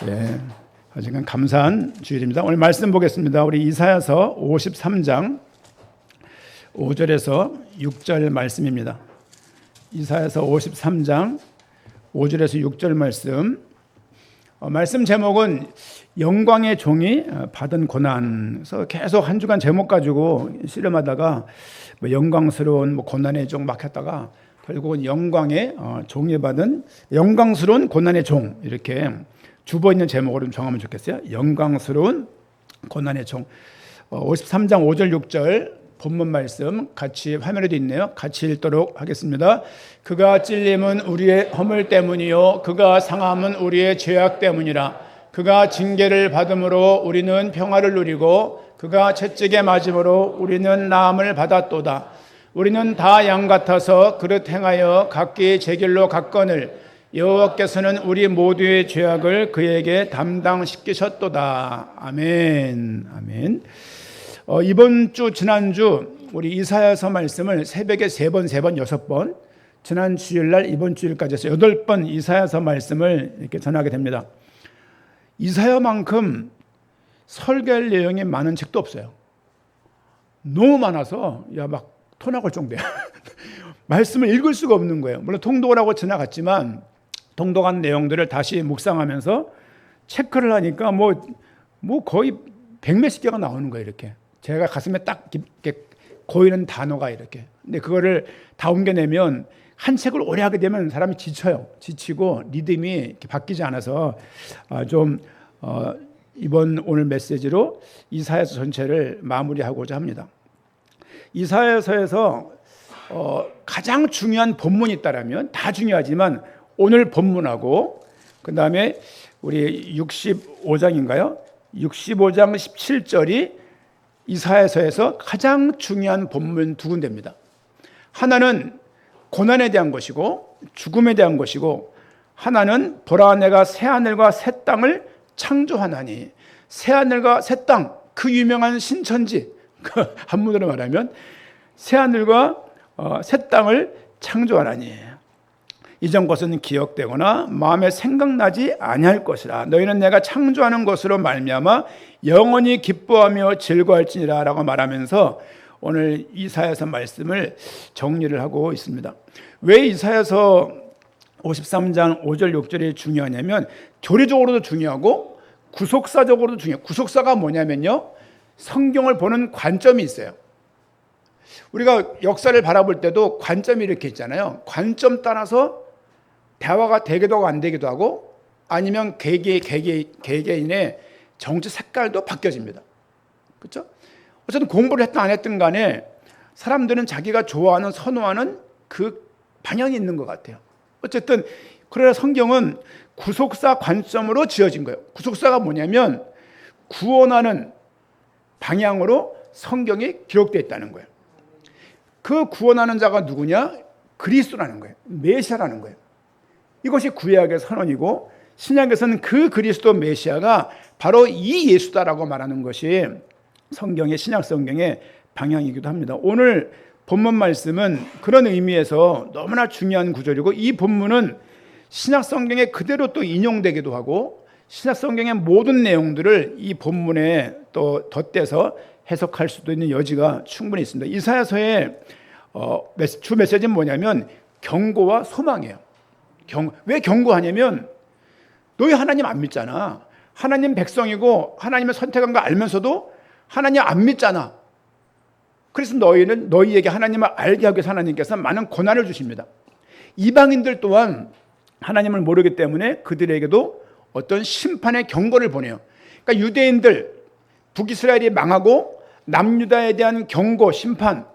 예, 하여간 감사한 주일입니다. 오늘 말씀 보겠습니다. 우리 이사야서 53장 5절에서 6절 말씀입니다. 이사야서 53장 5절에서 6절 말씀. 말씀 제목은 영광의 종이 받은 고난. 그래서 계속 한 주간 제목 가지고 씨름하다가 영광스러운 고난의 종 막 했다가 결국은 영광의 종이 받은 영광스러운 고난의 종, 이렇게 주보 있는 제목으로 좀 정하면 좋겠어요. 영광스러운 고난의 종. 53장 5절 6절 본문 말씀 같이 화면에도 있네요. 같이 읽도록 하겠습니다. 그가 찔림은 우리의 허물 때문이요 그가 상함은 우리의 죄악 때문이라. 그가 징계를 받음으로 우리는 평화를 누리고 그가 채찍에 맞음으로 우리는 나음을 받았도다. 우리는 다 양 같아서 그릇 행하여 각기 제 길로 갔거늘 여호와께서는 우리 모두의 죄악을 그에게 담당시키셨도다. 아멘. 아멘. 이번 주 지난주 우리 이사야서 말씀을 새벽에 3번 6번, 지난 주일날 이번 주일까지 해서 8번 이사야서 말씀을 이렇게 전하게 됩니다. 이사야만큼 설교할 내용이 많은 책도 없어요. 너무 많아서 막 토 나갈 정도야. 말씀을 읽을 수가 없는 거예요. 물론 통독을 하고 지나갔지만 통독한 내용들을 다시 묵상하면서 체크를 하니까 거의 100몇십 개가 나오는 거예요. 이렇게 제가 가슴에 딱 이렇게 고이는 단어가 이렇게. 근데 그거를 다 옮겨내면 한 책을 오래 하게 되면 사람이 지치고 리듬이 이렇게 바뀌지 않아서 이번 오늘 메시지로 이사야서 전체를 마무리하고자 합니다. 이사야서에서 가장 중요한 본문이 있다라면, 다 중요하지만 오늘 본문하고 그 다음에 우리 65장인가요? 65장 17절이 이사야서에서 가장 중요한 본문 두 군데입니다. 하나는 고난에 대한 것이고 죽음에 대한 것이고, 하나는 보라 내가 새하늘과 새 땅을 창조하나니. 새하늘과 새 땅, 그 유명한 신천지, 그 한문으로 말하면 새하늘과 새 땅을 창조하나니 이전 것은 기억되거나 마음에 생각나지 아니할 것이라. 너희는 내가 창조하는 것으로 말미암아 영원히 기뻐하며 즐거워할지니라 라고 말하면서 오늘 이사야서 말씀을 정리를 하고 있습니다. 왜 이사야서 53장 5절 6절이 중요하냐면 교리적으로도 중요하고 구속사적으로도 중요해요. 구속사가 뭐냐면요, 성경을 보는 관점이 있어요. 우리가 역사를 바라볼 때도 관점이 이렇게 있잖아요. 관점 따라서 대화가 되기도 하고 안 되기도 하고, 아니면 개개인의 정치 색깔도 바뀌어집니다. 그렇죠? 어쨌든 공부를 했든 안 했든 간에 사람들은 자기가 좋아하는, 선호하는 그 방향이 있는 것 같아요. 어쨌든 그러나 성경은 구속사 관점으로 지어진 거예요. 구속사가 뭐냐면 구원하는 방향으로 성경이 기록되어 있다는 거예요. 그 구원하는 자가 누구냐? 그리스도라는 거예요. 메시아라는 거예요. 이것이 구약의 선언이고, 신약에서는 그 그리스도 메시아가 바로 이 예수다라고 말하는 것이 성경의, 신약 성경의 방향이기도 합니다. 오늘 본문 말씀은 그런 의미에서 너무나 중요한 구절이고, 이 본문은 신약 성경에 그대로 또 인용되기도 하고, 신약 성경의 모든 내용들을 이 본문에 또 덧대서 해석할 수도 있는 여지가 충분히 있습니다. 이사야서의 주 메시지는 뭐냐면 경고와 소망이에요. 왜 경고하냐면 너희 하나님 안 믿잖아. 하나님 백성이고 하나님의 선택한 거 알면서도 하나님 안 믿잖아. 그래서 너희에게 하나님을 알게 하기 위해서 하나님께서 많은 고난을 주십니다. 이방인들 또한 하나님을 모르기 때문에 그들에게도 어떤 심판의 경고를 보내요. 그러니까 유대인들, 북이스라엘이 망하고 남유다에 대한 경고, 심판,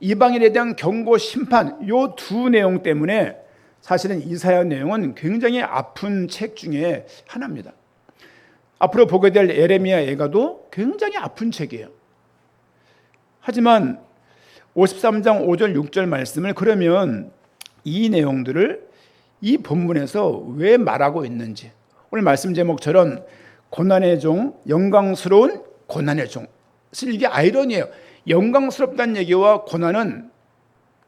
이방인에 대한 경고, 심판, 이 두 내용 때문에 사실은 이사야 내용은 굉장히 아픈 책 중에 하나입니다. 앞으로 보게 될 예레미야 예가도 굉장히 아픈 책이에요. 하지만 53장 5절 6절 말씀을 그러면 이 내용들을 이 본문에서 왜 말하고 있는지, 오늘 말씀 제목처럼 고난의 종, 영광스러운 고난의 종. 사실 이게 아이러니예요. 영광스럽다는 얘기와 고난은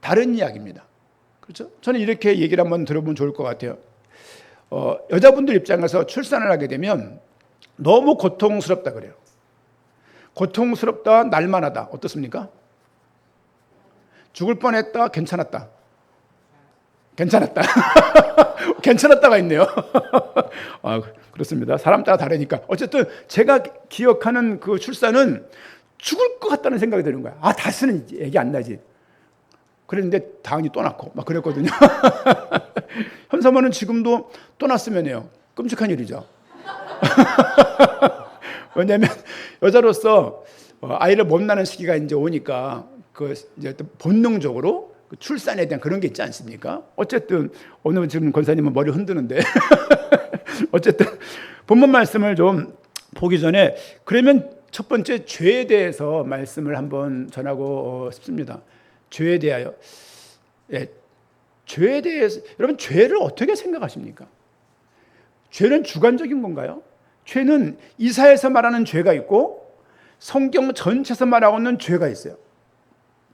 다른 이야기입니다. 그렇죠? 저는 이렇게 얘기를 한번 들어보면 좋을 것 같아요. 여자분들 입장에서 출산을 하게 되면 너무 고통스럽다 그래요. 고통스럽다, 날만하다. 어떻습니까? 죽을 뻔했다, 괜찮았다. 괜찮았다. 괜찮았다가 있네요. 그렇습니다. 사람 따라 다르니까. 어쨌든 제가 기억하는 그 출산은 죽을 것 같다는 생각이 드는 거야. 다시는 얘기 안 나지. 그랬는데 다은이 또 낳고 막 그랬거든요. 현사모는 지금도 또 낳았으면요. 끔찍한 일이죠. 왜냐하면 여자로서 아이를 못 낳는 시기가 이제 오니까 그 이제 본능적으로 그 출산에 대한 그런 게 있지 않습니까? 어쨌든 오늘 지금 권사님은 머리 흔드는데 어쨌든 본문 말씀을 좀 보기 전에 그러면 첫 번째 죄에 대해서 말씀을 한번 전하고 싶습니다. 죄에 대하여. 죄에 대해서 여러분 죄를 어떻게 생각하십니까? 죄는 주관적인 건가요? 죄는 이사야에서 말하는 죄가 있고 성경 전체에서 말하고 있는 죄가 있어요.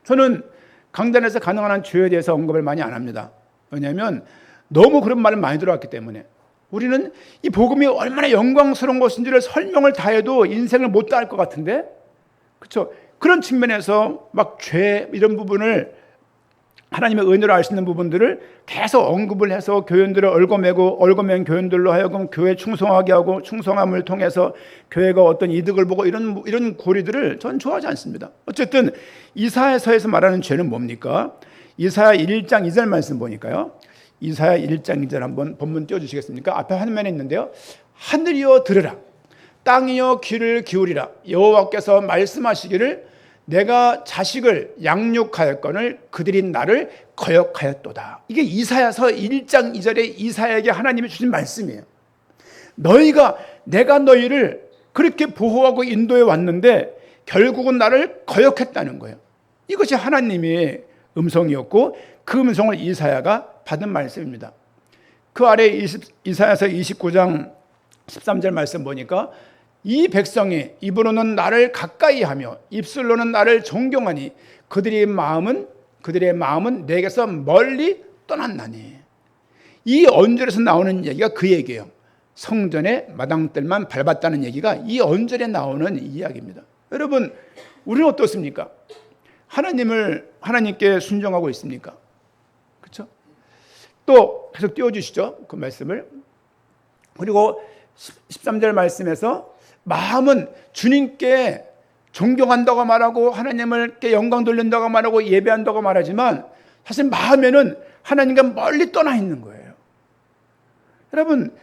저는 강단에서 가능한 한 죄에 대해서 언급을 많이 안 합니다. 왜냐하면 너무 그런 말을 많이 들어왔기 때문에 우리는 이 복음이 얼마나 영광스러운 것인지를 설명을 다 해도 인생을 못 다 할 것 같은데, 그렇죠? 그런 측면에서 막 죄 이런 부분을 하나님의 은혜로 알 수 있는 부분들을 계속 언급을 해서 교인들을 얽어맨 교인들로 하여금 교회 충성하게 하고 충성함을 통해서 교회가 어떤 이득을 보고 이런 고리들을 전 좋아하지 않습니다. 어쨌든 이사야서에서 말하는 죄는 뭡니까? 이사야 1장 2절 말씀 보니까요. 이사야 1장 2절 한번 본문 띄워주시겠습니까? 앞에 화면에 있는데요. 하늘이여 들으라, 땅이여 귀를 기울이라. 여호와께서 말씀하시기를 내가 자식을 양육하였거늘 그들이 나를 거역하였도다. 이게 이사야서 1장 2절에 이사야에게 하나님이 주신 말씀이에요. 내가 너희를 그렇게 보호하고 인도해 왔는데 결국은 나를 거역했다는 거예요. 이것이 하나님의 음성이었고 그 음성을 이사야가 받은 말씀입니다. 그 아래 이사야서 29장 13절 말씀 보니까 이 백성이 입으로는 나를 가까이하며 입술로는 나를 존경하니 그들의 마음은 내게서 멀리 떠났나니. 이 언절에서 나오는 얘기가 그 얘기예요. 성전의 마당들만 밟았다는 얘기가 이 언절에 나오는 이야기입니다. 여러분, 우리는 어떻습니까? 하나님께 순종하고 있습니까? 그렇죠? 또 계속 띄워주시죠, 그 말씀을. 그리고 13절 말씀에서 마음은 주님께 존경한다고 말하고 하나님께 영광 돌린다고 말하고 예배한다고 말하지만 사실 마음에는 하나님과 멀리 떠나 있는 거예요. 여러분,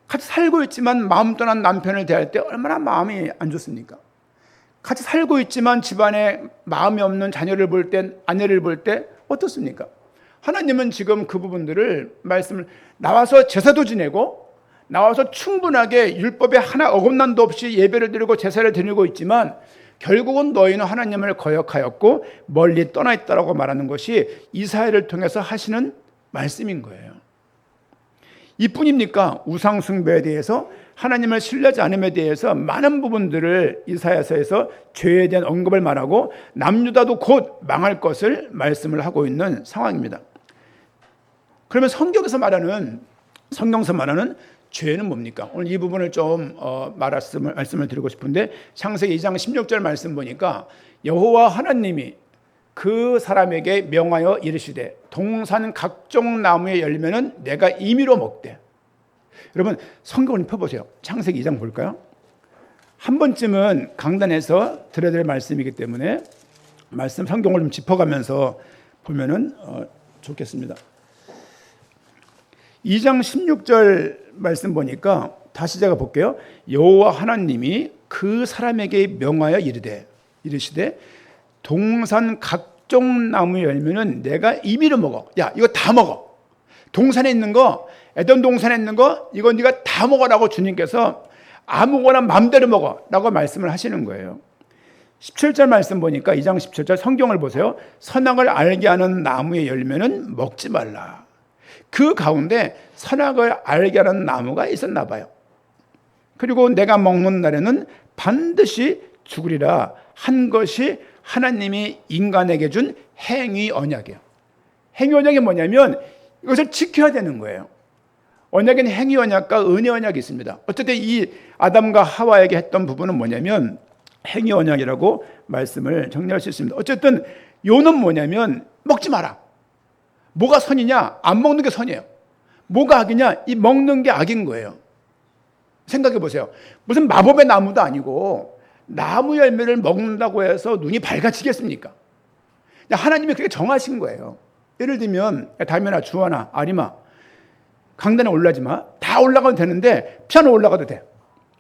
같이 살고 있지만 마음 떠난 남편을 대할 때 얼마나 마음이 안 좋습니까? 같이 살고 있지만 집안에 마음이 없는 자녀를 볼 때, 아내를 볼 때 어떻습니까? 하나님은 지금 그 부분들을 말씀을 나와서 제사도 지내고 나와서 충분하게 율법에 하나 어긋남도 없이 예배를 드리고 제사를 드리고 있지만 결국은 너희는 하나님을 거역하였고 멀리 떠나 있다라고 말하는 것이 이사야를 통해서 하시는 말씀인 거예요. 이뿐입니까? 우상 숭배에 대해서 하나님을 신뢰하지 않음에 대해서 많은 부분들을 이사야서에서 죄에 대한 언급을 말하고 남유다도 곧 망할 것을 말씀을 하고 있는 상황입니다. 그러면 성경에서 말하는 죄는 뭡니까? 오늘 이 부분을 좀 말씀을 드리고 싶은데 창세기 2장 16절 말씀 보니까 여호와 하나님이 그 사람에게 명하여 이르시되 동산 각종 나무의 열매는 내가 임의로 먹되. 여러분 성경을 펴보세요. 창세기 2장 볼까요? 한 번쯤은 강단에서 들어야 될 말씀이기 때문에 말씀 성경을 좀 짚어가면서 보면은 좋겠습니다. 2장 16절 말씀 보니까 다시 제가 볼게요. 여호와 하나님이 그 사람에게 명하여 이르시되 동산 각종 나무 열매는 내가 임의로 먹어. 야, 이거 다 먹어. 동산에 있는 거, 에덴 동산에 있는 거, 이거 네가 다 먹어라고 주님께서 아무거나 마음대로 먹어라고 말씀을 하시는 거예요. 17절 말씀 보니까 2장 17절 성경을 보세요. 선악을 알게 하는 나무의 열매는 먹지 말라. 그 가운데 선악을 알게 하는 나무가 있었나 봐요. 그리고 내가 먹는 날에는 반드시 죽으리라 한 것이 하나님이 인간에게 준 행위 언약이에요. 행위 언약이 뭐냐면 이것을 지켜야 되는 거예요. 언약에는 행위 언약과 은혜 언약이 있습니다. 어쨌든 이 아담과 하와에게 했던 부분은 뭐냐면 행위 언약이라고 말씀을 정리할 수 있습니다. 어쨌든 요는 뭐냐면 먹지 마라. 뭐가 선이냐? 안 먹는 게 선이에요. 뭐가 악이냐? 이 먹는 게 악인 거예요. 생각해 보세요. 무슨 마법의 나무도 아니고 나무 열매를 먹는다고 해서 눈이 밝아지겠습니까? 하나님이 그렇게 정하신 거예요. 예를 들면 달면아, 주원아, 아리마 강단에 올라가지 마. 다 올라가도 되는데 피아노 올라가도 돼.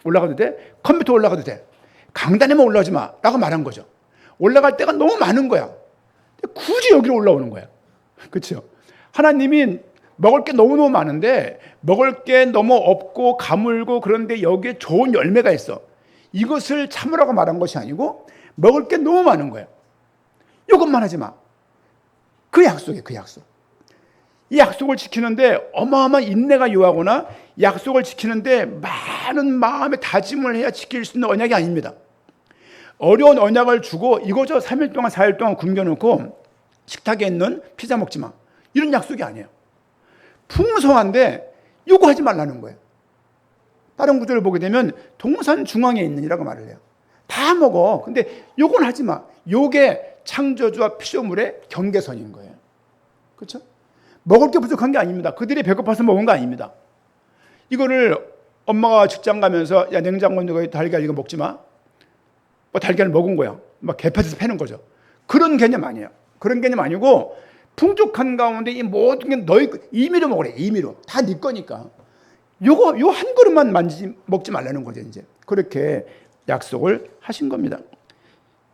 올라가도 돼. 컴퓨터 올라가도 돼. 강단에만 올라가지 마 라고 말한 거죠. 올라갈 때가 너무 많은 거야. 굳이 여기로 올라오는 거야. 그렇죠? 하나님이 먹을 게 너무너무 많은데 먹을 게 너무 없고 가물고 그런데 여기에 좋은 열매가 있어. 이것을 참으라고 말한 것이 아니고 먹을 게 너무 많은 거예요. 이것만 하지 마. 그 약속이에요. 그 약속. 이 약속을 지키는데 어마어마한 인내가 요하거나 약속을 지키는데 많은 마음의 다짐을 해야 지킬 수 있는 언약이 아닙니다. 어려운 언약을 주고 이거저 3일 동안 4일 동안 굶겨놓고 식탁에 있는 피자 먹지 마. 이런 약속이 아니에요. 풍성한데 요거 하지 말라는 거예요. 다른 구절을 보게 되면 동산 중앙에 있느니라고 말을 해요. 다 먹어. 근데 요건 하지 마. 요게 창조주와 피조물의 경계선인 거예요. 그렇죠? 먹을 게 부족한 게 아닙니다. 그들이 배고파서 먹은 거 아닙니다. 이거를 엄마가 직장 가면서 야 냉장고에 달걀 이거 먹지 마. 뭐 달걀을 먹은 거야. 막 개파에서 패는 거죠. 그런 개념 아니에요. 그런 개념 아니고 풍족한 가운데 이 모든 게 너희 임의로 먹으래. 임의로. 다 네 거니까. 요거 요 한 그릇만 먹지 말라는 거죠, 이제. 그렇게 약속을 하신 겁니다.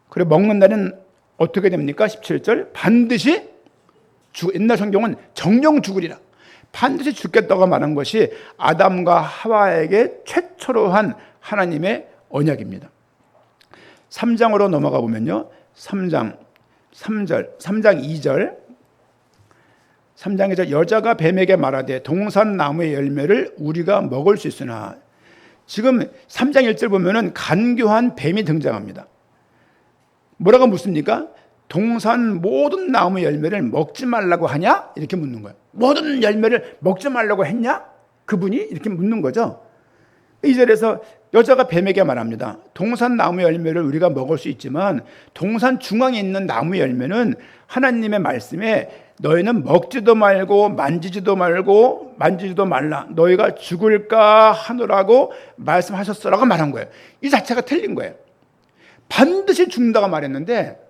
그래 먹는 날은 어떻게 됩니까? 17절 반드시 옛날 성경은 정령 죽으리라. 반드시 죽겠다고 말한 것이 아담과 하와에게 최초로 한 하나님의 언약입니다. 3장으로 넘어가 보면요. 3장 2절 3장에서 여자가 뱀에게 말하되 동산 나무의 열매를 우리가 먹을 수 있으나 지금 3장 1절 보면은 간교한 뱀이 등장합니다. 뭐라고 묻습니까? 동산 모든 나무 열매를 먹지 말라고 하냐? 이렇게 묻는 거예요. 모든 열매를 먹지 말라고 했냐? 그분이 이렇게 묻는 거죠. 2절에서 여자가 뱀에게 말합니다. 동산 나무 열매를 우리가 먹을 수 있지만 동산 중앙에 있는 나무 열매는 하나님의 말씀에 너희는 먹지도 말고 만지지도 말라. 너희가 죽을까 하노라고 말씀하셨어라고 말한 거예요. 이 자체가 틀린 거예요. 반드시 죽는다고 말했는데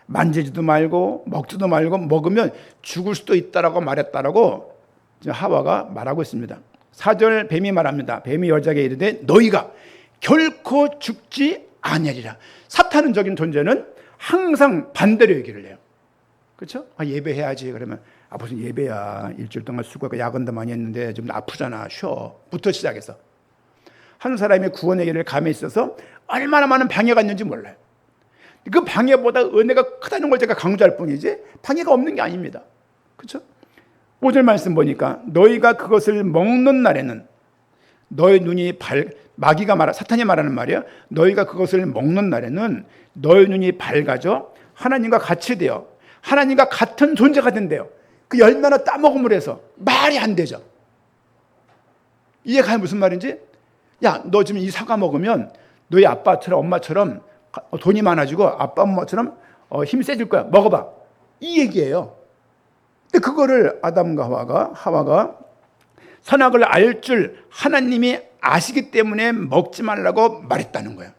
만지지도 말고 먹지도 말고 먹으면 죽을 수도 있다라고 말했다라고 하와가 말하고 있습니다. 4절 뱀이 말합니다. 뱀이 여자에게 이르되 너희가 결코 죽지 아니하리라. 사탄적인 존재는 항상 반대로 얘기를 해요. 그렇죠? 예배해야지. 그러면 무슨 예배야. 일주일 동안 수고하고 야근도 많이 했는데 좀 아프잖아. 쉬어. 부터 시작해서. 한 사람이 구원의 길을 감에 있어서 얼마나 많은 방해가 있는지 몰라요. 그 방해보다 은혜가 크다는 걸 제가 강조할 뿐이지 방해가 없는 게 아닙니다. 그렇죠? 5절 말씀 보니까 너희가 그것을 먹는 날에는 너희 눈이 사탄이 말하는 말이야. 너희가 그것을 먹는 날에는 너희 눈이 밝아져 하나님과 같이 되어 하나님과 같은 존재가 된대요. 그 열매나 따먹음을 해서 말이 안 되죠. 이해가 무슨 말인지? 야, 너 지금 이 사과 먹으면 너희 아빠처럼 엄마처럼 돈이 많아지고 아빠 엄마처럼 힘 세질 거야. 먹어봐. 이 얘기예요. 근데 그거를 아담과 하와가 선악을 알 줄 하나님이 아시기 때문에 먹지 말라고 말했다는 거예요.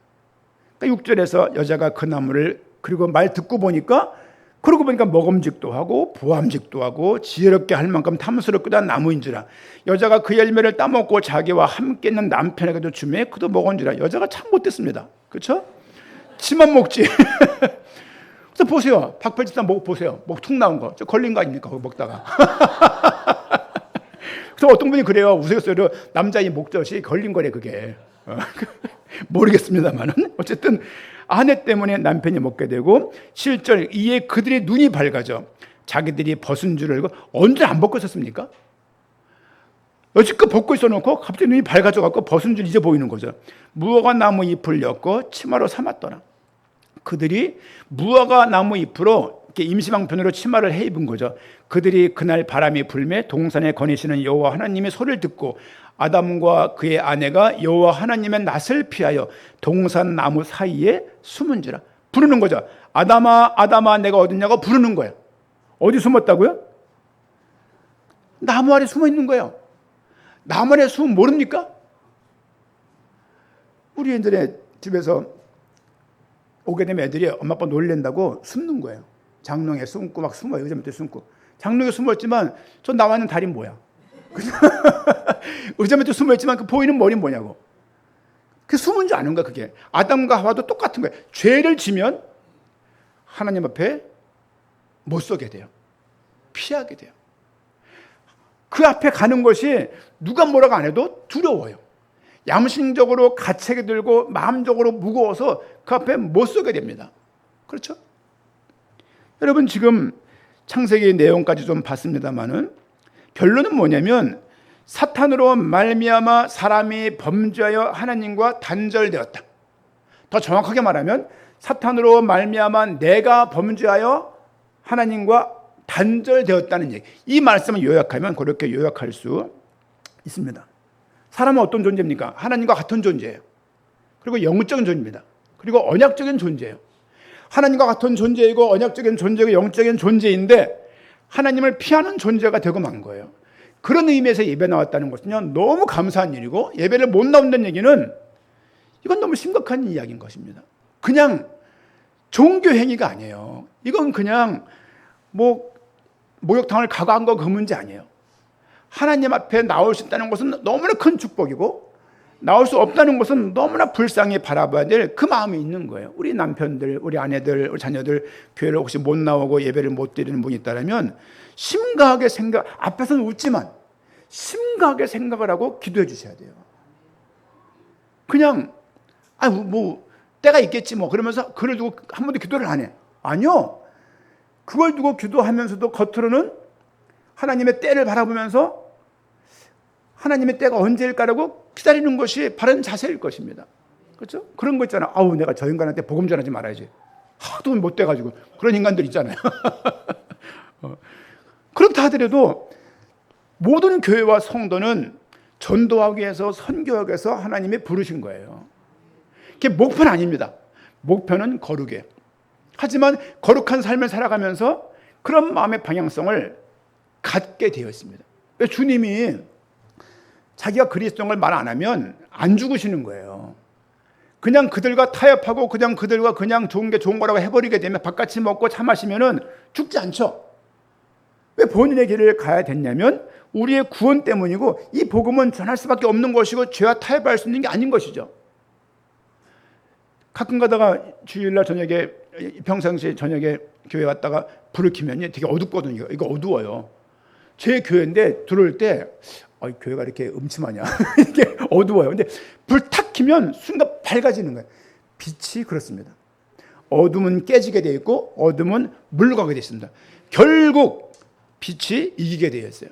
그러니까 6절에서 여자가 그 나무를 그리고 말 듣고 보니까 그러고 보니까 먹음직도 하고 보암직도 하고 지혜롭게 할 만큼 탐스럽기도 한 나무인지라. 여자가 그 열매를 따먹고 자기와 함께 있는 남편에게도 주매 그도 먹은지라. 여자가 참 못됐습니다. 그렇죠? 지만 먹지. 그래서 보세요. 박펠집사 목 보세요. 목 툭 나온 거. 저 걸린 거 아닙니까? 그거 먹다가. 그래서 어떤 분이 그래요. 우스갯소리로 남자의 목젖이 걸린 거래 그게. 모르겠습니다만은 어쨌든 아내 때문에 남편이 먹게 되고 7절 이에 그들의 눈이 밝아져 자기들이 벗은 줄 알고 언제 안 벗고 있었습니까? 여지껏 벗고 있어놓고 갑자기 눈이 밝아져 갖고 벗은 줄 이제 보이는 거죠. 무화과 나무 잎을 엮고 치마로 삼았더라. 그들이 무화과 나무 잎으로 이렇게 임시방편으로 치마를 해 입은 거죠. 그들이 그날 바람이 불매 동산에 거니시는 여호와 하나님의 소리를 듣고 아담과 그의 아내가 여호와 하나님의 낯을 피하여 동산 나무 사이에 숨은지라. 부르는 거죠. 아담아 아담아 내가 어딨냐고 부르는 거예요. 어디 숨었다고요? 나무 아래 숨어 있는 거예요. 나무 아래 숨으면 모릅니까? 우리 애들의 집에서 오게 되면 애들이 엄마 아빠 놀랜다고 숨는 거예요. 장롱에 숨고 막 숨어요. 의자 밑에 숨고. 장롱에 숨었지만 저 나와 있는 다리는 뭐야? 의자 밑에 숨어있지만 그 보이는 머리는 뭐냐고. 그 숨은 줄 아는 거야. 그게 아담과 하와도 똑같은 거예요. 죄를 지면 하나님 앞에 못 서게 돼요. 피하게 돼요. 그 앞에 가는 것이 누가 뭐라고 안 해도 두려워요. 양심적으로 가책이 들고 마음적으로 무거워서 그 앞에 못 서게 됩니다. 그렇죠? 여러분 지금 창세기 내용까지 좀 봤습니다만은 결론은 뭐냐면 사탄으로 말미암아 사람이 범죄하여 하나님과 단절되었다. 더 정확하게 말하면 사탄으로 말미암아 내가 범죄하여 하나님과 단절되었다는 얘기. 이 말씀을 요약하면 그렇게 요약할 수 있습니다. 사람은 어떤 존재입니까? 하나님과 같은 존재예요. 그리고 영적인 존재입니다. 그리고 언약적인 존재예요. 하나님과 같은 존재이고 언약적인 존재이고 영적인 존재인데 하나님을 피하는 존재가 되고 만 거예요. 그런 의미에서 예배 나왔다는 것은요, 너무 감사한 일이고, 예배를 못 나온다는 얘기는 이건 너무 심각한 이야기인 것입니다. 그냥 종교 행위가 아니에요. 이건 그냥 목욕탕을 가고 거 그 문제 아니에요. 하나님 앞에 나올 수 있다는 것은 너무나 큰 축복이고, 나올 수 없다는 것은 너무나 불쌍히 바라봐야 될 그 마음이 있는 거예요. 우리 남편들, 우리 아내들, 우리 자녀들 교회를 혹시 못 나오고 예배를 못 드리는 분이 있다면 심각하게 앞에서는 웃지만 심각하게 생각을 하고 기도해 주셔야 돼요. 그냥 때가 있겠지 그러면서 그걸 두고 한 번도 기도를 안 해. 아니요. 그걸 두고 기도하면서도 겉으로는 하나님의 때를 바라보면서 하나님의 때가 언제일까라고 기다리는 것이 바른 자세일 것입니다. 그렇죠? 그런 거 있잖아. 내가 저 인간한테 복음 전하지 말아야지. 하도 못 돼가지고. 그런 인간들 있잖아요. 그렇다 하더라도 모든 교회와 성도는 전도하기 위해서 선교하기 위해서 하나님이 부르신 거예요. 그게 목표는 아닙니다. 목표는 거룩이에요. 하지만 거룩한 삶을 살아가면서 그런 마음의 방향성을 갖게 되어 있습니다. 주님이 자기가 그리스도인 걸 말 안 하면 안 죽으시는 거예요. 그냥 그들과 타협하고 그냥 그들과 그냥 좋은 게 좋은 거라고 해버리게 되면 밥같이 먹고 차 마시면은 죽지 않죠. 왜 본인의 길을 가야 됐냐면 우리의 구원 때문이고, 이 복음은 전할 수밖에 없는 것이고 죄와 타협할 수 있는 게 아닌 것이죠. 가끔 가다가 주일날 저녁에, 평상시에 저녁에 교회 왔다가 불을 켜면 되게 어둡거든요. 이거 어두워요. 제 교회인데 들어올 때 교회가 이렇게 음침하냐. 이게 어두워요. 근데 불 탁 켜면 순간 밝아지는 거예요. 빛이 그렇습니다. 어둠은 깨지게 되어 있고 어둠은 물러가게 되어 있습니다. 결국 빛이 이기게 되어 있어요.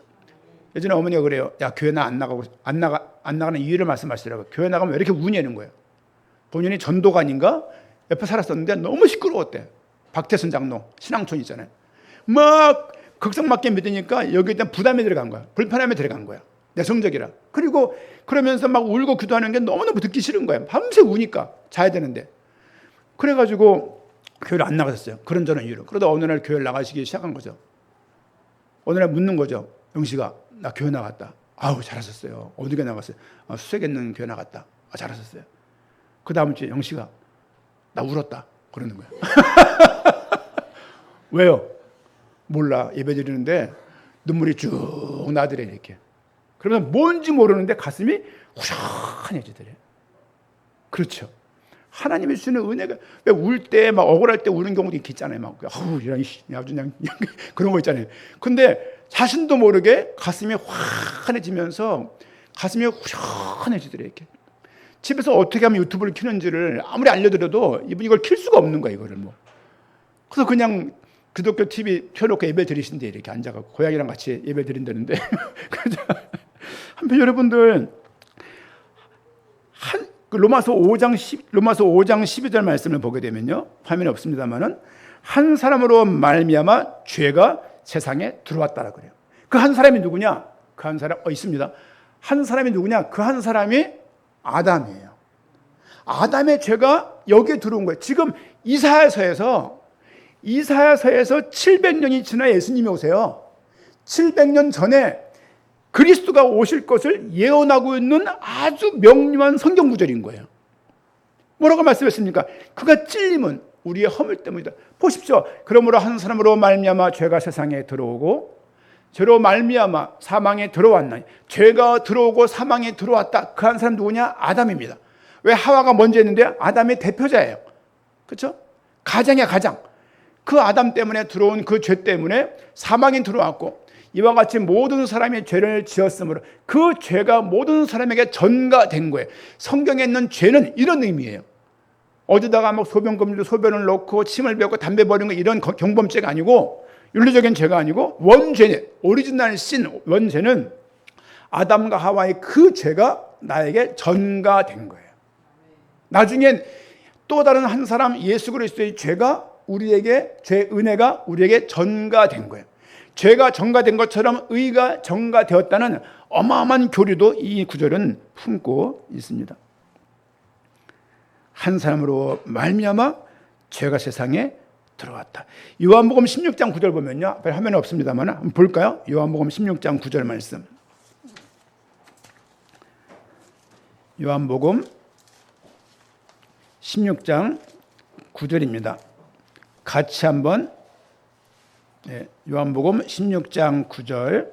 예전에 어머니가 그래요. 야, 교회 안 나가는 이유를 말씀하시더라고요. 교회 나가면 왜 이렇게 운이 내는 거예요. 본인이 전도관인가 옆에 살았었는데 너무 시끄러웠대. 박태순 장로 신앙촌 있잖아요. 막 극성맞게 믿으니까 여기에 대한 부담이 들어간 거야. 불편함이 들어간 거야. 내 성적이라. 그리고 그러면서 막 울고 기도하는 게 너무너무 듣기 싫은 거야. 밤새 우니까 자야 되는데. 그래가지고 교회를 안 나갔었어요. 그런저런 이유로. 그러다 어느 날 교회를 나가시기 시작한 거죠. 어느 날 묻는 거죠. 영식아, 나 교회 나갔다. 잘하셨어요. 어디에 나갔어요? 수색에 있는 교회 나갔다. 잘하셨어요. 그 다음 주에 영식아, 나 울었다. 그러는 거야. 왜요? 몰라. 예배 드리는데 눈물이 쭉 나더래 이렇게. 그러면 뭔지 모르는데 가슴이 후련해지더래. 그렇죠. 하나님이 주시는 은혜가, 왜 울 때 막 억울할 때 우는 경우도 있잖아요. 막 이런 아주 그냥 그런 거 있잖아요. 근데 자신도 모르게 가슴이 환해지면서 가슴이 후련해지더래 이렇게. 집에서 어떻게 하면 유튜브를 켜는지를 아무리 알려드려도 이걸 킬 수가 없는 거야 이거를 그래서 그냥 기독교 TV 켜놓고 예배 드리신대 이렇게 앉아가지고 고양이랑 같이 예배 드린다는데 한편 여러분들 로마서 5장 12절 말씀을 보게 되면요, 화면에 없습니다만은 한 사람으로 말미암아 죄가 세상에 들어왔다라 그래요. 그 한 사람이 누구냐? 그 한 사람 있습니다. 한 사람이 누구냐? 그 한 사람이 아담이에요. 아담의 죄가 여기에 들어온 거예요. 지금 이사야서에서 700년이 지나 예수님이 오세요. 700년 전에 그리스도가 오실 것을 예언하고 있는 아주 명료한 성경 구절인 거예요. 뭐라고 말씀했습니까? 그가 찔림은 우리의 허물 때문이다. 보십시오. 그러므로 한 사람으로 말미암아 죄가 세상에 들어오고 죄로 말미암아 사망에 들어왔나니, 죄가 들어오고 사망에 들어왔다. 그 한 사람 누구냐? 아담입니다. 왜? 하와가 먼저 했는데 아담의 대표자예요. 그렇죠? 가장이야, 가장. 그 아담 때문에 들어온 그 죄 때문에 사망이 들어왔고, 이와 같이 모든 사람이 죄를 지었으므로 그 죄가 모든 사람에게 전가된 거예요. 성경에 있는 죄는 이런 의미예요. 어디다가 막 소변 소변을 넣고 침을 뱉고 담배 버리는 거, 이런 경범죄가 아니고, 윤리적인 죄가 아니고, 원죄, 오리지널 신, 원죄는 아담과 하와의 그 죄가 나에게 전가된 거예요. 나중엔 또 다른 한 사람 예수 그리스도의 죄가 우리에게, 죄 은혜가 우리에게 전가된 거예요. 죄가 전가된 것처럼 의가 전가되었다는 어마어마한 교리도 이 구절은 품고 있습니다. 한 사람으로 말미암아 죄가 세상에 들어왔다. 요한복음 16장 9절 보면요, 앞에 화면에 없습니다만 한번 볼까요? 요한복음 16장 9절 말씀. 요한복음 16장 9절입니다. 같이 한번, 요한복음 16장 9절.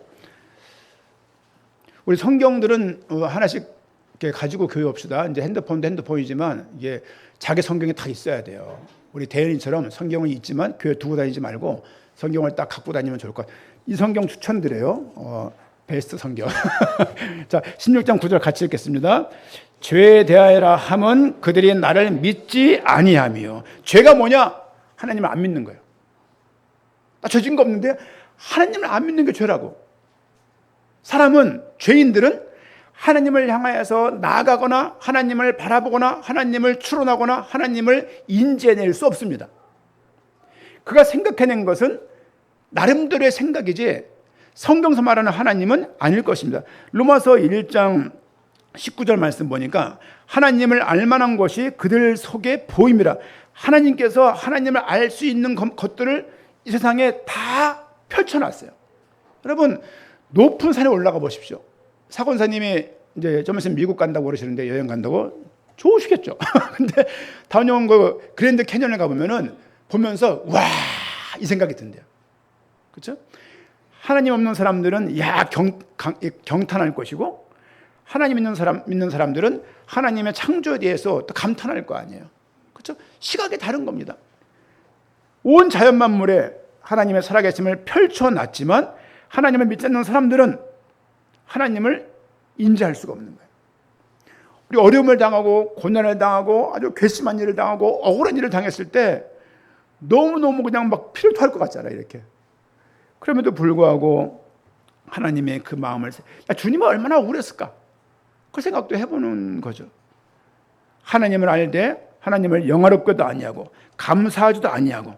우리 성경들은 하나씩 이렇게 가지고 교육합시다. 이제 핸드폰도 핸드폰이지만 이게 자기 성경이 다 있어야 돼요. 우리 대현이처럼 성경은 있지만 교회 두고 다니지 말고 성경을 딱 갖고 다니면 좋을 것 같아요. 이 성경 추천드려요. 베스트 성경. 자, 16장 9절 같이 읽겠습니다. 죄에 대하여라 함은 그들이 나를 믿지 아니하며. 죄가 뭐냐? 하나님을 안 믿는 거예요. 나 죄 지은 거 없는데 하나님을 안 믿는 게 죄라고. 사람은, 죄인들은 하나님을 향하여서 나아가거나 하나님을 바라보거나 하나님을 추론하거나 하나님을 인지해낼 수 없습니다. 그가 생각해낸 것은 나름대로의 생각이지 성경에서 말하는 하나님은 아닐 것입니다. 로마서 1장 19절 말씀 보니까 하나님을 알만한 것이 그들 속에 보임이라. 하나님께서 하나님을 알 수 있는 것들을 이 세상에 다 펼쳐놨어요. 여러분, 높은 산에 올라가 보십시오. 사권사님이 이제 좀 있으면 미국 간다고 그러시는데, 여행 간다고 좋으시겠죠. 근데 다녀온 그 그랜드 캐년에 가보면은 보면서 와, 이 생각이 든대요. 그렇죠? 하나님 없는 사람들은 경탄할 것이고, 하나님 믿는 사람들은 하나님의 창조에 대해서 또 감탄할 거 아니에요. 그렇죠? 시각이 다른 겁니다. 온 자연 만물에 하나님의 살아계심을 펼쳐놨지만 하나님을 믿지 않는 사람들은 하나님을 인지할 수가 없는 거예요. 우리 어려움을 당하고 고난을 당하고 아주 괘씸한 일을 당하고 억울한 일을 당했을 때 너무너무 그냥 막 피를 토할 것 같잖아요, 이렇게. 그럼에도 불구하고 하나님의 그 마음을, 주님은 얼마나 억울했을까? 그 생각도 해보는 거죠. 하나님을 알되 하나님을 영화롭게도 아니하고 감사하지도 아니하고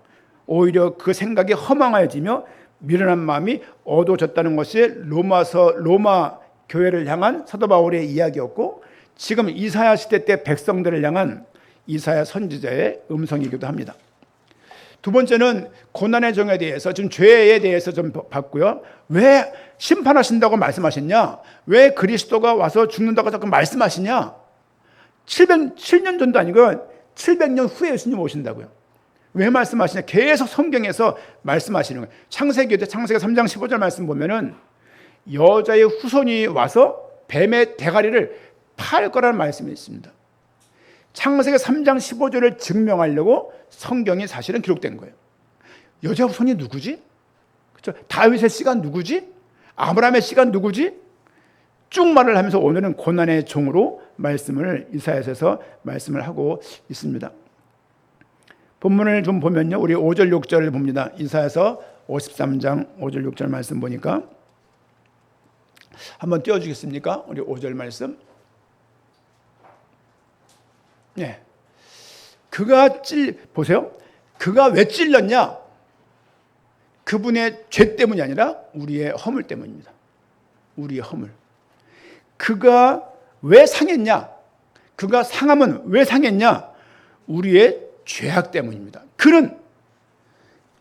오히려 그 생각이 허망해지며 미련한 마음이 어두워졌다는 것이 로마 교회를 향한 사도 바울의 이야기였고, 지금 이사야 시대 때 백성들을 향한 이사야 선지자의 음성이기도 합니다. 두 번째는 고난의 정에 대해서, 지금 죄에 대해서 좀 봤고요. 왜 심판하신다고 말씀하셨냐? 왜 그리스도가 와서 죽는다고 자꾸 말씀하시냐? 7년 전도 아니고 700년 후에 예수님 오신다고요. 왜 말씀하시냐? 계속 성경에서 말씀하시는 거예요. 창세기 3장 15절 말씀 보면은 여자의 후손이 와서 뱀의 대가리를 팔 거라는 말씀이 있습니다. 창세기 3장 15절을 증명하려고 성경이 사실은 기록된 거예요. 여자 후손이 누구지? 그렇죠? 다윗의 씨가 누구지? 아브라함의 씨가 누구지? 쭉 말을 하면서 오늘은 고난의 종으로 말씀을 이사야서에서 말씀을 하고 있습니다. 본문을 좀 보면요, 우리 5절 6절을 봅니다. 이사야서 53장 5절 6절 말씀 보니까 한번 띄워주겠습니까? 우리 5절 말씀. 네. 그가 보세요. 그가 왜 찔렸냐? 그분의 죄 때문이 아니라 우리의 허물 때문입니다. 우리의 허물. 그가 왜 상했냐? 그가 상하면 왜 상했냐? 우리의 죄악 때문입니다. 그는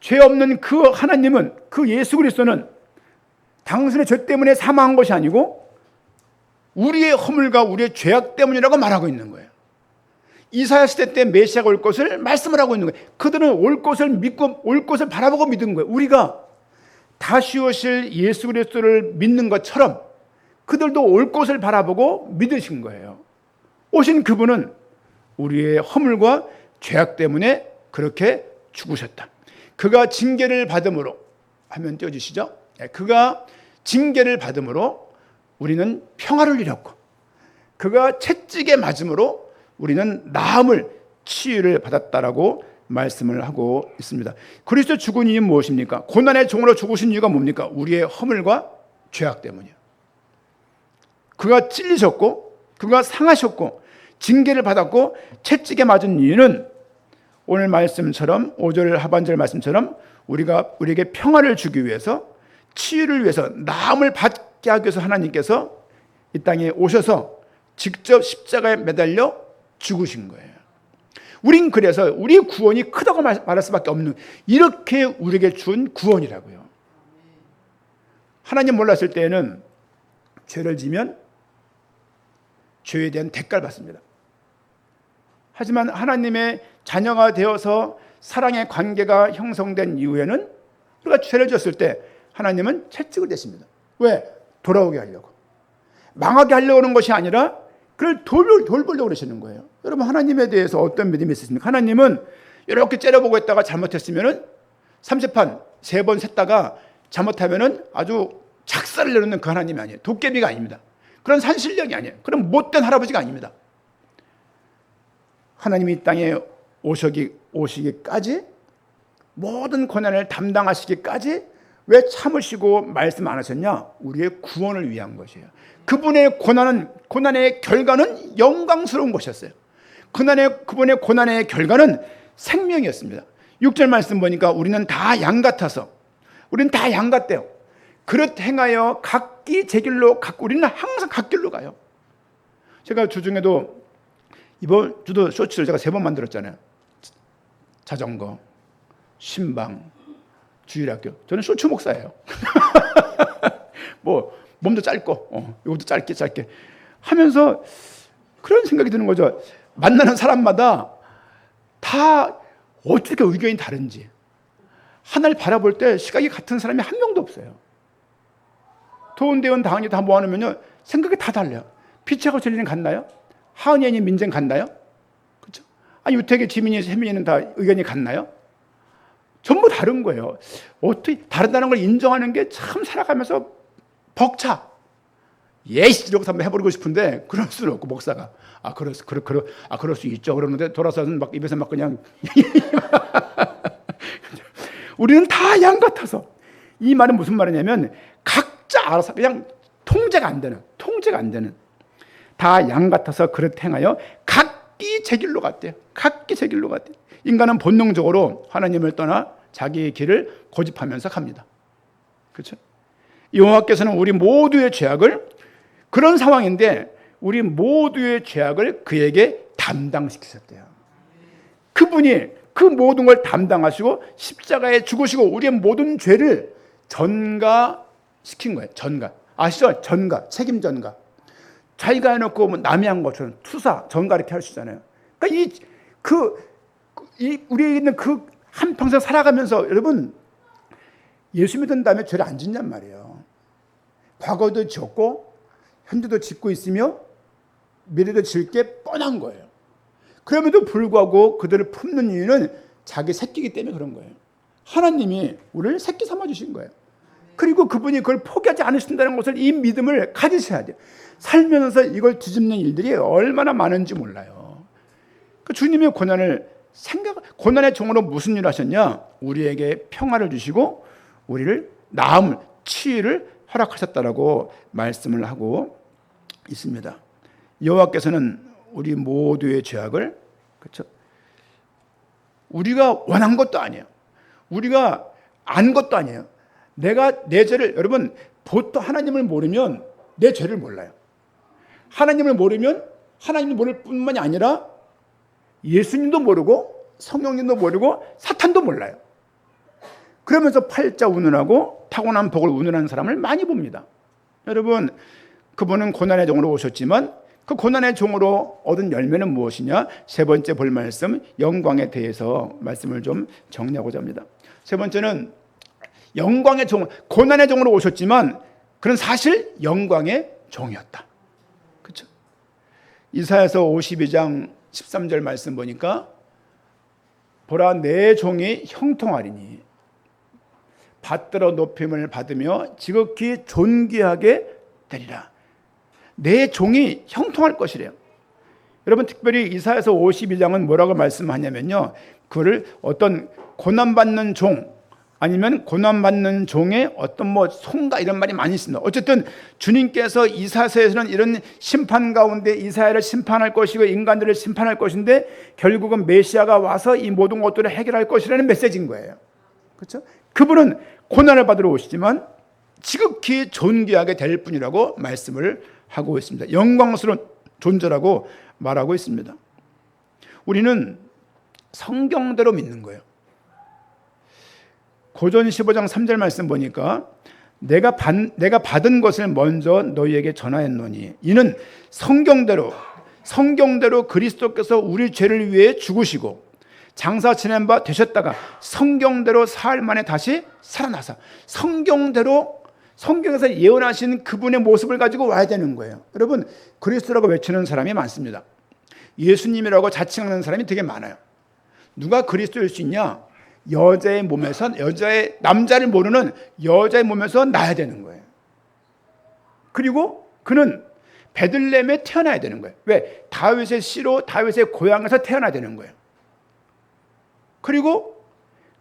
죄 없는 그 하나님은, 그 예수 그리스도는 당신의 죄 때문에 사망한 것이 아니고 우리의 허물과 우리의 죄악 때문이라고 말하고 있는 거예요. 이사야 시대 때 메시아가 올 것을 말씀을 하고 있는 거예요. 그들은 올 것을 믿고 올 것을 바라보고 믿은 거예요. 우리가 다시 오실 예수 그리스도를 믿는 것처럼 그들도 올 것을 바라보고 믿으신 거예요. 오신 그분은 우리의 허물과 죄악 때문에 그렇게 죽으셨다. 그가 징계를 받음으로, 화면 띄워주시죠. 그가 징계를 받음으로 우리는 평화를 이뤘고, 그가 채찍에 맞음으로 우리는 나음을, 치유를 받았다라고 말씀을 하고 있습니다. 그리스도 죽은 이유는 무엇입니까? 고난의 종으로 죽으신 이유가 뭡니까? 우리의 허물과 죄악 때문이에요. 그가 찔리셨고, 그가 상하셨고, 징계를 받았고, 채찍에 맞은 이유는 오늘 말씀처럼 5절 하반절 말씀처럼 우리에게 평화를 주기 위해서, 치유를 위해서, 나음을 받게 하기 위해서 하나님께서 이 땅에 오셔서 직접 십자가에 매달려 죽으신 거예요. 우린 그래서 우리 구원이 크다고 말할 수밖에 없는, 이렇게 우리에게 준 구원이라고요. 하나님 몰랐을 때에는 죄를 지면 죄에 대한 대가를 받습니다. 하지만 하나님의 자녀가 되어서 사랑의 관계가 형성된 이후에는 우리가 죄를 지었을 때 하나님은 채찍을 대십니다. 왜? 돌아오게 하려고. 망하게 하려고 하는 것이 아니라 그걸 돌보려고 그러시는 거예요. 여러분, 하나님에 대해서 어떤 믿음이 있으십니까? 하나님은 이렇게 째려보고 있다가 잘못했으면 30판 3번 샜다가 잘못하면 아주 작사를 내놓는 그 하나님이 아니에요. 도깨비가 아닙니다. 그런 산신령이 아니에요. 그런 못된 할아버지가 아닙니다. 하나님이 이 땅에 오시기까지, 모든 고난을 담당하시기까지 왜 참으시고 말씀 안 하셨냐? 우리의 구원을 위한 것이에요. 그분의 고난의 결과는 영광스러운 것이었어요. 그분의 고난의 결과는 생명이었습니다. 6절 말씀 보니까 우리는 다 양 같아서, 우리는 다 양 같대요. 그릇 행하여 각기 제 길로 우리는 항상 각 길로 가요. 제가 주중에도 이번 주도 쇼츠를 제가 3번 만들었잖아요. 자전거, 신방, 주일학교. 저는 쇼츠 목사예요. 뭐 몸도 짧고 이것도 짧게 하면서 그런 생각이 드는 거죠. 만나는 사람마다 다 어떻게 의견이 다른지, 하나를 바라볼 때 시각이 같은 사람이 한 명도 없어요. 도은대원 당연히 다 모아놓으면요 생각이 다 달라요. 피치하고 진리는 같나요? 하은연이 민정 같나요? 그렇죠? 아니 유택이 지민이 세민이는 다 의견이 같나요? 전부 다른 거예요. 어떻게 다르다는 걸 인정하는 게 참 살아가면서 벅차. 예시 이러고 한번 해버리고 싶은데 그럴 수는 없고, 목사가 그럴 수 있죠. 그러는데 돌아서는 막 입에서 막 그냥 우리는 다 양 같아서. 이 말은 무슨 말이냐면 각자 알아서 그냥 통제가 안 되는 다 양 같아서 그릇 행하여 각기 제 길로 갔대요. 각기 제 길로 갔대요. 인간은 본능적으로 하나님을 떠나 자기의 길을 고집하면서 갑니다. 그렇죠? 여호와께서는 우리 모두의 죄악을, 그런 상황인데 우리 모두의 죄악을 그에게 담당시키셨대요. 그분이 그 모든 걸 담당하시고 십자가에 죽으시고 우리의 모든 죄를 전가시킨 거예요. 전가. 아시죠? 전가, 책임 전가. 자기가 해놓고 뭐 남이 한 것처럼 투사, 전가 이렇게 하시잖아요. 그러니까 우리에 있는 그 한평생 살아가면서, 여러분, 예수 믿은 다음에 죄를 안 짓냔 말이에요. 과거도 지었고 현재도 짓고 있으며 미래도 지을 게 뻔한 거예요. 그럼에도 불구하고 그들을 품는 이유는 자기 새끼이기 때문에 그런 거예요. 하나님이 우리를 새끼 삼아주신 거예요. 그리고 그분이 그걸 포기하지 않으신다는 것을, 이 믿음을 가지셔야 돼요. 살면서 이걸 뒤집는 일들이 얼마나 많은지 몰라요. 그 주님의 고난의 종으로 무슨 일을 하셨냐? 우리에게 평화를 주시고 우리를 나음을, 치유를 허락하셨다라고 말씀을 하고 있습니다. 여호와께서는 우리 모두의 죄악을, 그렇죠? 우리가 원한 것도 아니에요. 우리가 안 것도 아니에요. 내가 내 죄를, 여러분, 보통 하나님을 모르면 내 죄를 몰라요. 하나님을 모르면 하나님을 모를 뿐만이 아니라 예수님도 모르고 성령님도 모르고 사탄도 몰라요. 그러면서 팔자 운운하고 타고난 복을 운운하는 사람을 많이 봅니다. 여러분, 그분은 고난의 종으로 오셨지만 그 고난의 종으로 얻은 열매는 무엇이냐? 세 번째 볼 말씀, 영광에 대해서 말씀을 좀 정리하고자 합니다. 세 번째는 영광의 종, 고난의 종으로 오셨지만 그는 사실 영광의 종이었다. 그렇죠? 이사야서 52장 13절 말씀 보니까 보라 내 종이 형통하리니 받들어 높임을 받으며 지극히 존귀하게 되리라. 내 종이 형통할 것이래요. 여러분, 특별히 이사야서 52장은 뭐라고 말씀하냐면요, 그거를 어떤 고난받는 종 아니면 고난받는 종의 어떤 뭐 송가 이런 말이 많이 있습니다. 어쨌든 주님께서 이사야서에서는 이런 심판 가운데 이사야를 심판할 것이고 인간들을 심판할 것인데 결국은 메시아가 와서 이 모든 것들을 해결할 것이라는 메시지인 거예요. 그렇죠? 그분은 고난을 받으러 오시지만 지극히 존귀하게 될 뿐이라고 말씀을 하고 있습니다. 영광스러운 존재라고 말하고 있습니다. 우리는 성경대로 믿는 거예요. 고전 15장 3절 말씀 보니까 내가 받은 것을 먼저 너희에게 전하였노니 이는 성경대로 그리스도께서 우리 죄를 위해 죽으시고 장사 지낸 바 되셨다가 성경대로 사흘 만에 다시 살아나사, 성경에서 예언하신 그분의 모습을 가지고 와야 되는 거예요. 여러분, 그리스도라고 외치는 사람이 많습니다. 예수님이라고 자칭하는 사람이 되게 많아요. 누가 그리스도일 수 있냐? 남자를 모르는 여자의 몸에서 나야 되는 거예요. 그리고 그는 베들레헴에 태어나야 되는 거예요. 왜? 다윗의 씨로 다윗의 고향에서 태어나야 되는 거예요. 그리고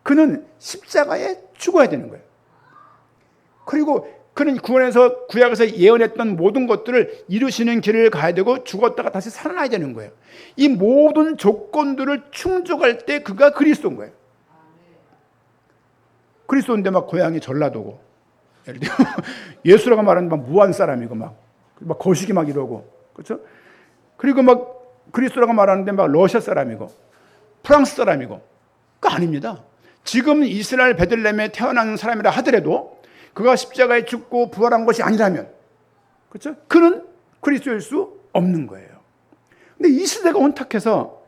그는 십자가에 죽어야 되는 거예요. 그리고 그는 구약에서 예언했던 모든 것들을 이루시는 길을 가야 되고 죽었다가 다시 살아나야 되는 거예요. 이 모든 조건들을 충족할 때 그가 그리스도인 거예요. 그리스도인데 막 고향이 전라도고, 예를 들어 예수라고 말하는 막 무한 사람이고 막 거시기 막 이러고, 그렇죠? 그리고 막 그리스도라고 말하는데 막 러시아 사람이고 프랑스 사람이고, 그거 아닙니다. 지금 이스라엘 베들레헴에 태어난 사람이라 하더라도 그가 십자가에 죽고 부활한 것이 아니라면, 그렇죠? 그는 그리스도일 수 없는 거예요. 근데 이 시대가 혼탁해서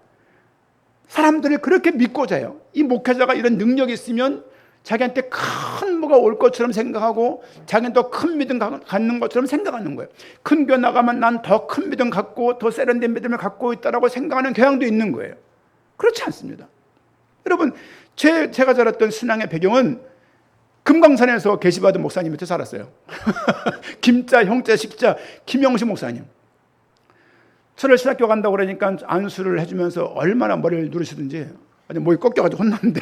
사람들이 그렇게 믿고자 해요. 이 목회자가 이런 능력이 있으면 자기한테 큰 뭐가 올 것처럼 생각하고 자기는 더 큰 믿음 갖는 것처럼 생각하는 거예요. 큰 교회 나가면 난 더 큰 믿음 갖고 더 세련된 믿음을 갖고 있다라고 생각하는 경향도 있는 거예요. 그렇지 않습니다. 여러분, 제가 자랐던 신앙의 배경은 금강산에서 계시받은 목사님 밑에 살았어요. 김자, 형자, 식자, 김영식 목사님. 저를 신학교 간다고 그러니까 안수를 해주면서 얼마나 머리를 누르시든지 아주 목이 꺾여가지고 혼났는데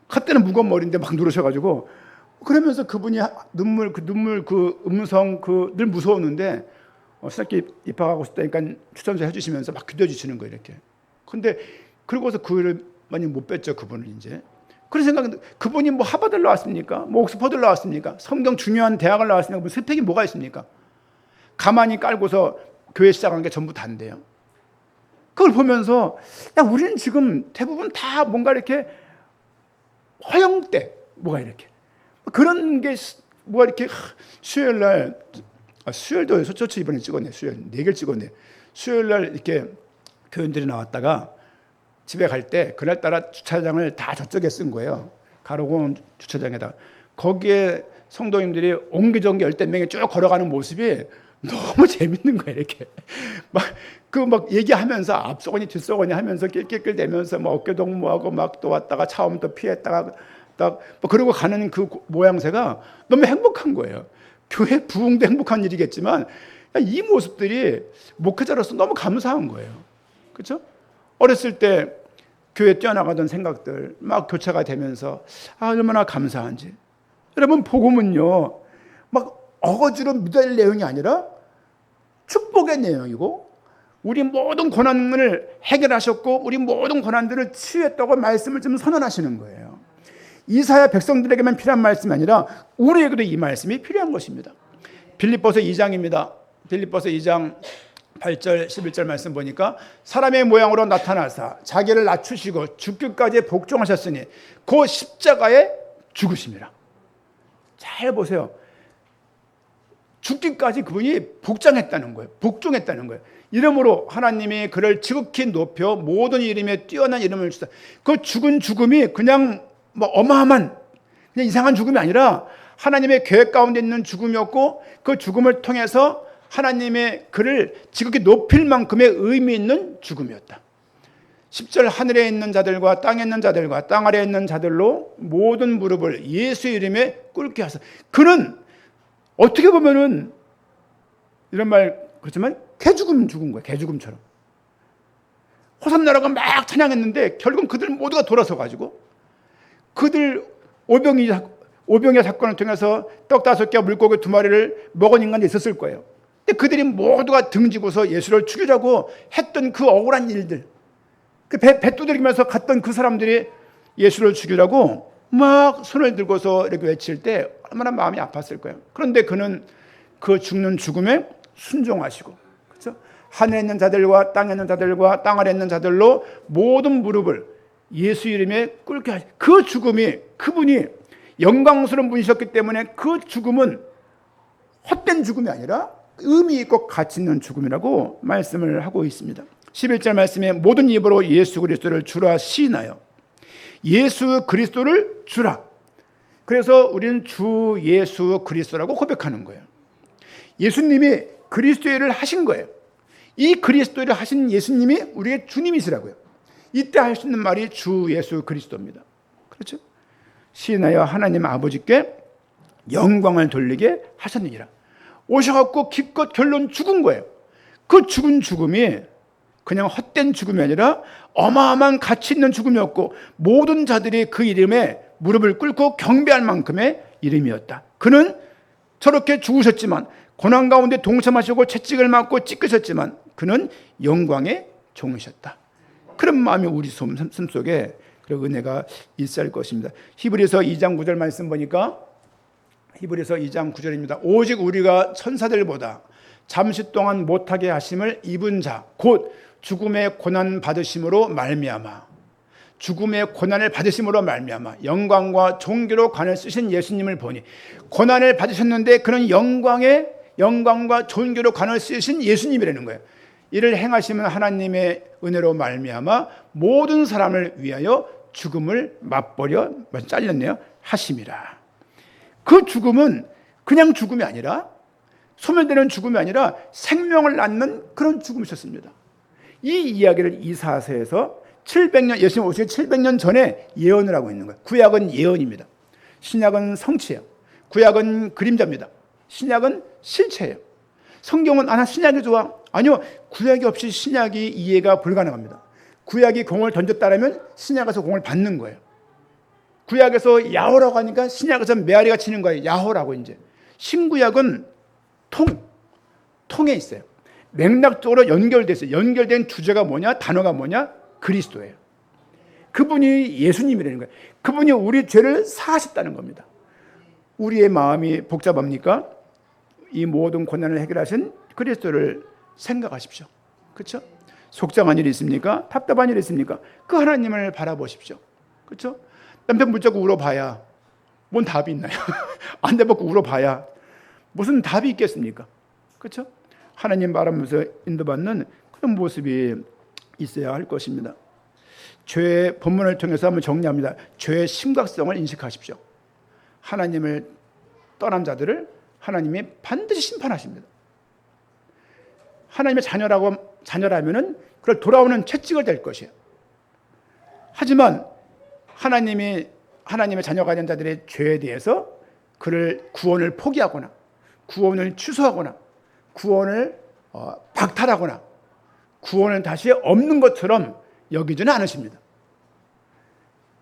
그때는 무거운 머리인데 막 누르셔가지고 그러면서 그분이 눈물 그 음성 늘 무서웠는데 신학교 입학하고 싶다니까 추천서 해주시면서 막 기도해 주시는 거예요, 이렇게. 근데 그러고서 그를 많이 못 뵀죠, 그분을 이제. 그런 생각은, 그분이 뭐 하버드를 나왔습니까? 뭐 옥스퍼드를 나왔습니까? 성경 중요한 대학을 나왔습니까? 뭐 스펙이 뭐가 있습니까? 가만히 깔고서 교회 시작한 게 전부 다인데요. 그걸 보면서 야, 우리는 지금 대부분 다 뭔가 이렇게 허영대 뭐가 이렇게 그런 게 뭐가 이렇게 수요일날 수요일도 소처치 이번에 찍었네. 수요일 4개를 찍었네. 수요일날 이렇게 교인들이 나왔다가 집에 갈 때 그날따라 주차장을 다 저쪽에 쓴 거예요. 가로공원 주차장에다. 거기에 성도님들이 옹기종기 열댓 명이 쭉 걸어가는 모습이 너무 재밌는 거예요. 이렇게 막 얘기하면서 앞서거니 뒷서거니 하면서 낄낄대면서 막 어깨 동무하고 막 또 왔다가 차움 또 피했다가 딱 뭐 그러고 가는 그 모양새가 너무 행복한 거예요. 교회 부흥도 행복한 일이겠지만 이 모습들이 목회자로서 너무 감사한 거예요. 그렇죠? 어렸을 때 교회 뛰어나가던 생각들 막 교차가 되면서 얼마나 감사한지. 여러분, 복음은요 막 어거지로 믿어야 할 내용이 아니라 축복의 내용이고 우리 모든 고난을 해결하셨고 우리 모든 고난들을 치유했다고 말씀을 좀 선언하시는 거예요. 이사야 백성들에게만 필요한 말씀이 아니라 우리에게도 이 말씀이 필요한 것입니다. 빌립보서 2장입니다. 빌립보서 2장 8절 11절 말씀 보니까 사람의 모양으로 나타나사 자기를 낮추시고 죽기까지 복종하셨으니 그 십자가에 죽으심이라. 잘 보세요. 죽기까지 그분이 복장했다는 거예요. 복종했다는 거예요. 이름으로 하나님이 그를 지극히 높여 모든 이름에 뛰어난 이름을 주사. 그 죽은 죽음이 그냥 뭐 어마어마한 그냥 이상한 죽음이 아니라 하나님의 계획 가운데 있는 죽음이었고 그 죽음을 통해서 하나님의 그를 지극히 높일 만큼의 의미 있는 죽음이었다. 10절 하늘에 있는 자들과 땅에 있는 자들과 땅 아래에 있는 자들로 모든 무릎을 예수 이름에 꿇게 하사. 그는 어떻게 보면은 이런 말 그렇지만 개죽음 죽은 거예요. 개죽음처럼. 호산나라가 막 찬양했는데 결국은 그들 모두가 돌아서 가지고 그들 오병이어 사건을 통해서 떡 5개와 물고기 2마리를 먹은 인간도 있었을 거예요. 근데 그들이 모두가 등지고서 예수를 죽이려고 했던 그 억울한 일들, 그 배 두드리면서 갔던 그 사람들이 예수를 죽이려고 막 손을 들고서 이렇게 외칠 때 얼마나 마음이 아팠을 거예요. 그런데 그는 그 죽는 죽음에 순종하시고, 그렇죠? 하늘에 있는 자들과 땅에 있는 자들과 땅 아래에 있는 자들로 모든 무릎을 예수 이름에 꿇게 하시. 그 죽음이 그분이 영광스러운 분이셨기 때문에 그 죽음은 헛된 죽음이 아니라 의미 있고 가치 있는 죽음이라고 말씀을 하고 있습니다. 11절 말씀에 모든 입으로 예수 그리스도를 주라 시인하여. 예수 그리스도를 주라. 그래서 우리는 주 예수 그리스도라고 고백하는 거예요. 예수님이 그리스도의 일을 하신 거예요. 이 그리스도의 일을 하신 예수님이 우리의 주님이시라고요. 이때 할 수 있는 말이 주 예수 그리스도입니다. 그렇죠? 시인하여 하나님 아버지께 영광을 돌리게 하셨느니라. 오셔갖고 기껏 결론 죽은 거예요. 그 죽은 죽음이 그냥 헛된 죽음이 아니라 어마어마한 가치 있는 죽음이었고 모든 자들이 그 이름에 무릎을 꿇고 경배할 만큼의 이름이었다. 그는 저렇게 죽으셨지만 고난 가운데 동참하시고 채찍을 맞고 찢기셨지만 그는 영광의 종이셨다. 그런 마음이 우리 숨속에 그런 은혜가 있을 것입니다. 히브리서 2장 9절 말씀 보니까 히브리서 2장 9절입니다. 오직 우리가 천사들보다 잠시 동안 못하게 하심을 입은 자 곧 죽음의 고난 받으심으로 말미암아 죽음의 고난을 받으심으로 말미암아 영광과 존귀로 관을 쓰신 예수님을 보니 고난을 받으셨는데 그는 영광과 존귀로 관을 쓰신 예수님이라는 거예요. 이를 행하시면 하나님의 은혜로 말미암아 모든 사람을 위하여 죽음을 맛보려 잘렸네요. 하심이라. 그 죽음은 그냥 죽음이 아니라 소멸되는 죽음이 아니라 생명을 낳는 그런 죽음이셨습니다. 이 이야기를 이사야서에서 700년 예수님 오시기 700년 전에 예언을 하고 있는 거예요. 구약은 예언입니다. 신약은 성취예요. 구약은 그림자입니다. 신약은 실체예요. 성경은 나 신약이 좋아. 아니요. 구약이 없이 신약이 이해가 불가능합니다. 구약이 공을 던졌다라면 신약에서 공을 받는 거예요. 구약에서 야호라고 하니까 신약에서 메아리가 치는 거예요. 야호라고 이제. 신구약은 통에 있어요. 맥락적으로 연결돼 있어요. 연결된 주제가 뭐냐? 단어가 뭐냐? 그리스도예요. 그분이 예수님이라는 거예요. 그분이 우리 죄를 사하셨다는 겁니다. 우리의 마음이 복잡합니까? 이 모든 고난을 해결하신 그리스도를 생각하십시오. 그렇죠? 속상한 일이 있습니까? 답답한 일이 있습니까? 그 하나님을 바라보십시오. 그렇죠? 남편 붙잡고 울어봐야 뭔 답이 있나요? 안 돼먹고 울어봐야 무슨 답이 있겠습니까? 그렇죠? 하나님 바라보면서 인도받는 그런 모습이 있어야 할 것입니다. 죄의 본문을 통해서 한번 정리합니다. 죄의 심각성을 인식하십시오. 하나님을 떠난 자들을 하나님이 반드시 심판하십니다. 하나님의 자녀라면은 그걸 돌아오는 채찍을 댈 것이에요. 하지만 하나님의 자녀가 된 자들의 죄에 대해서 그를 구원을 포기하거나 구원을 취소하거나 구원을 박탈하거나 구원은 다시 없는 것처럼 여기지는 않으십니다.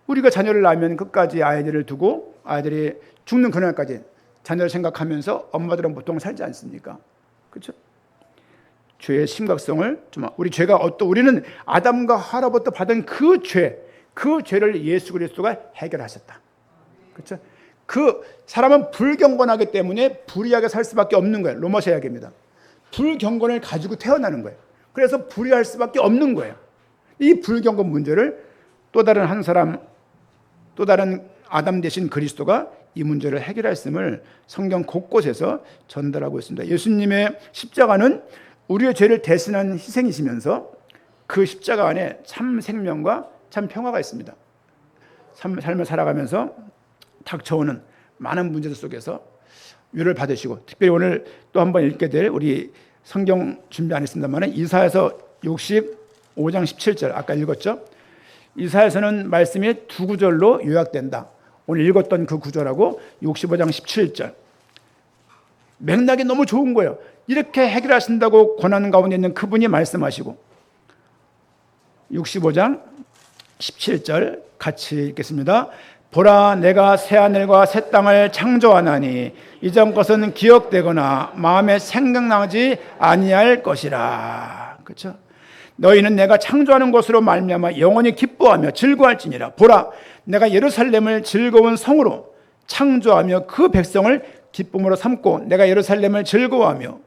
우리가 자녀를 낳으면 끝까지 아이들을 두고 아이들이 죽는 그날까지 자녀를 생각하면서 엄마들은 보통 살지 않습니까? 그렇죠? 죄의 심각성을 좀 우리 죄가 우리는 아담과 하와로부터 받은 그 죄를 예수 그리스도가 해결하셨다. 그렇죠? 그 사람은 불경건하기 때문에 불의하게 살 수밖에 없는 거예요. 로마서 이야기입니다. 불경건을 가지고 태어나는 거예요. 그래서 불의할 수밖에 없는 거예요. 이 불경건 문제를 또 다른 한 사람, 또 다른 아담 대신 그리스도가 이 문제를 해결했음을 성경 곳곳에서 전달하고 있습니다. 예수님의 십자가는 우리의 죄를 대신한 희생이시면서 그 십자가 안에 참 생명과 참 평화가 있습니다. 삶을 살아가면서 닥쳐오는 많은 문제들 속에서 위로를 받으시고, 특별히 오늘 또 한번 읽게 될 우리 성경 준비 안 했습니다만 이사야서 65장 17절 아까 읽었죠. 이사야서는 말씀이 두 구절로 요약된다. 오늘 읽었던 그 구절하고 65장 17절 맥락이 너무 좋은 거예요. 이렇게 해결하신다고 권하는 가운데 있는 그분이 말씀하시고, 65장 17절 같이 읽겠습니다. 보라, 내가 새하늘과 새 땅을 창조하나니 이전 것은 기억되거나 마음에 생각나지 아니할 것이라. 그렇죠? 너희는 내가 창조하는 것으로 말미암아 영원히 기뻐하며 즐거워할지니라. 보라, 내가 예루살렘을 즐거운 성으로 창조하며 그 백성을 기쁨으로 삼고 내가 예루살렘을 즐거워하며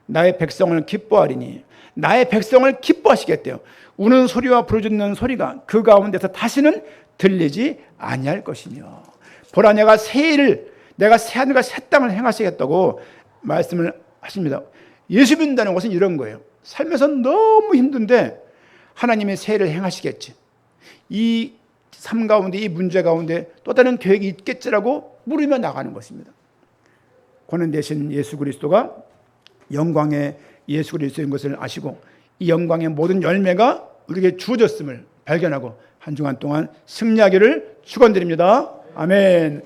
나의 백성을 기뻐하리니. 나의 백성을 기뻐하시겠대요. 우는 소리와 부르짖는 소리가 그 가운데서 다시는 들리지 아니할 것이며, 보라, 내가 새하늘과 새 땅을 행하시겠다고 말씀을 하십니다. 예수 믿는다는 것은 이런 거예요. 살면서 너무 힘든데 하나님이 새 일을 행하시겠지, 이 삶 가운데, 이 문제 가운데 또 다른 계획이 있겠지라고 물으며 나가는 것입니다. 고난 대신 예수 그리스도가 영광의 예수 그리스도인 것을 아시고 이 영광의 모든 열매가 우리에게 주어졌음을 발견하고 한 주간 동안 승리하기를 축원드립니다. 아멘.